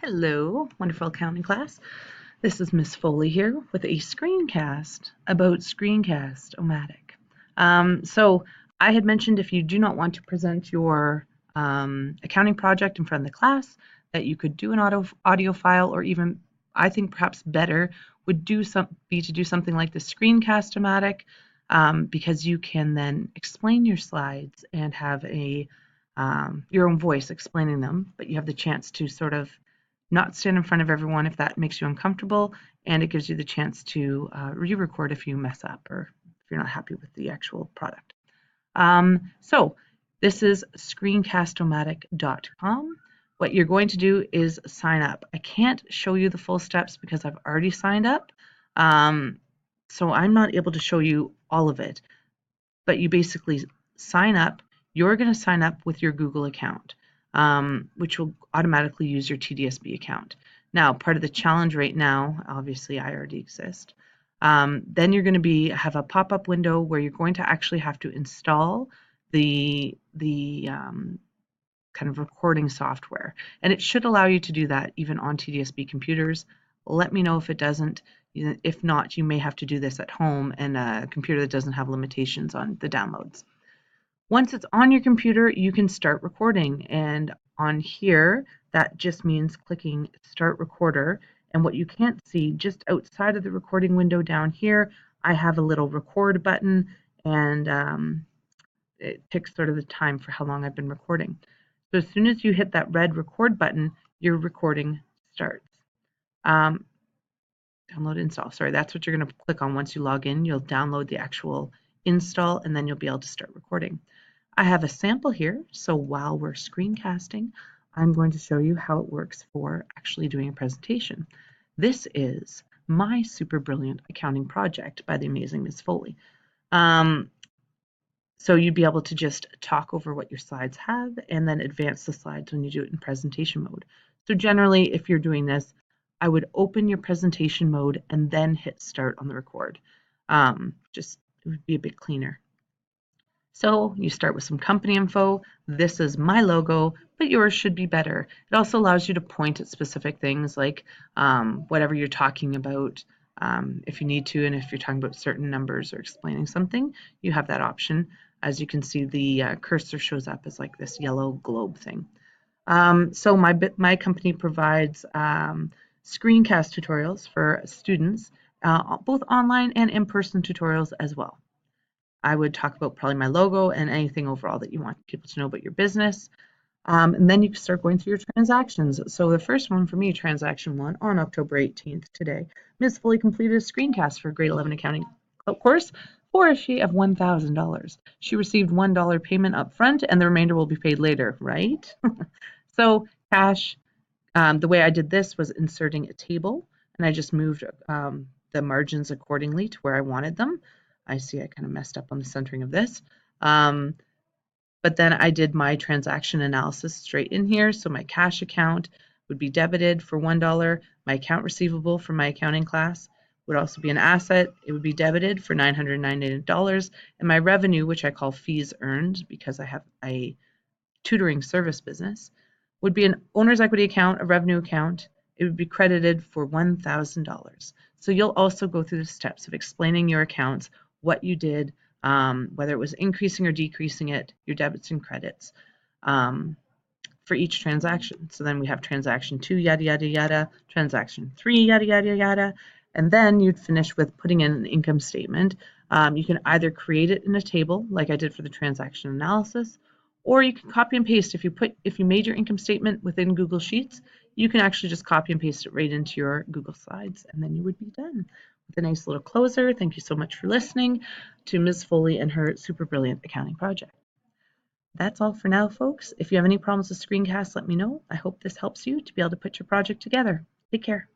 Hello, wonderful accounting class. This is Miss Foley here with a screencast about Screencast-O-Matic. So I had mentioned if you do not want to present your accounting project in front of the class, that you could do an audio file, or even, I think perhaps better, would be to do something like the Screencast-O-Matic, because you can then explain your slides and have your own voice explaining them, but you have the chance to sort of not stand in front of everyone if that makes you uncomfortable, and it gives you the chance to re-record if you mess up or if you're not happy with the actual product. So this is screencastomatic.com. What you're going to do is sign up. I can't show you the full steps because I've already signed up, so I'm not able to show you all of it, but you basically sign up. You're going to sign up with your Google account, which will automatically use your TDSB account. Now, part of the challenge right now, obviously I already exist, then you're going to have a pop-up window where you're going to actually have to install the kind of recording software. And it should allow you to do that even on TDSB computers. Let me know if it doesn't. If not, you may have to do this at home and a computer that doesn't have limitations on the downloads. Once it's on your computer, you can start recording. And on here, that just means clicking Start Recorder. And what you can't see, just outside of the recording window down here, I have a little record button, and it picks sort of the time for how long I've been recording. So as soon as you hit that red record button, your recording starts. Download, install. Sorry, that's what you're going to click on once you log in. You'll download the actual install, and then you'll be able to start recording. I have a sample here, so while we're screencasting, I'm going to show you how it works for actually doing a presentation. This is my super brilliant accounting project by the amazing Ms. Foley. So you'd be able to just talk over what your slides have and then advance the slides when you do it in presentation mode. So generally, if you're doing this, I would open your presentation mode and then hit start on the record. It would be a bit cleaner. So you start with some company info. This is my logo, but yours should be better. It also allows you to point at specific things like whatever you're talking about, if you need to, and if you're talking about certain numbers or explaining something, you have that option. As you can see, the cursor shows up as like this yellow globe thing. So my company provides screencast tutorials for students, both online and in-person tutorials as well. I would talk about probably my logo and anything overall that you want people to know about your business. And then you can start going through your transactions. So the first one for me, transaction 1, on October 18th today, Ms. Foley completed a screencast for grade 11 accounting course for a fee of $1,000. She received $1 payment up front, and the remainder will be paid later, right? So cash, the way I did this was inserting a table, and I just moved the margins accordingly to where I wanted them. I see I kind of messed up on the centering of this. But then I did my transaction analysis straight in here. So my cash account would be debited for $1. My account receivable for my accounting class would also be an asset. It would be debited for $998. And my revenue, which I call fees earned because I have a tutoring service business, would be an owner's equity account, a revenue account. It would be credited for $1,000. So you'll also go through the steps of explaining your accounts, what you did, whether it was increasing or decreasing it, your debits and credits for each transaction. So then we have transaction 2, yada, yada, yada, transaction 3, yada, yada, yada, and then you'd finish with putting in an income statement. You can either create it in a table like I did for the transaction analysis, or you can copy and paste. If you made your income statement within Google Sheets, you can actually just copy and paste it right into your Google Slides, and then you would be done with a nice little closer. Thank you so much for listening to Ms. Foley and her super brilliant accounting project. That's all for now, folks. If you have any problems with Screencast, let me know. I hope this helps you to be able to put your project together. Take care.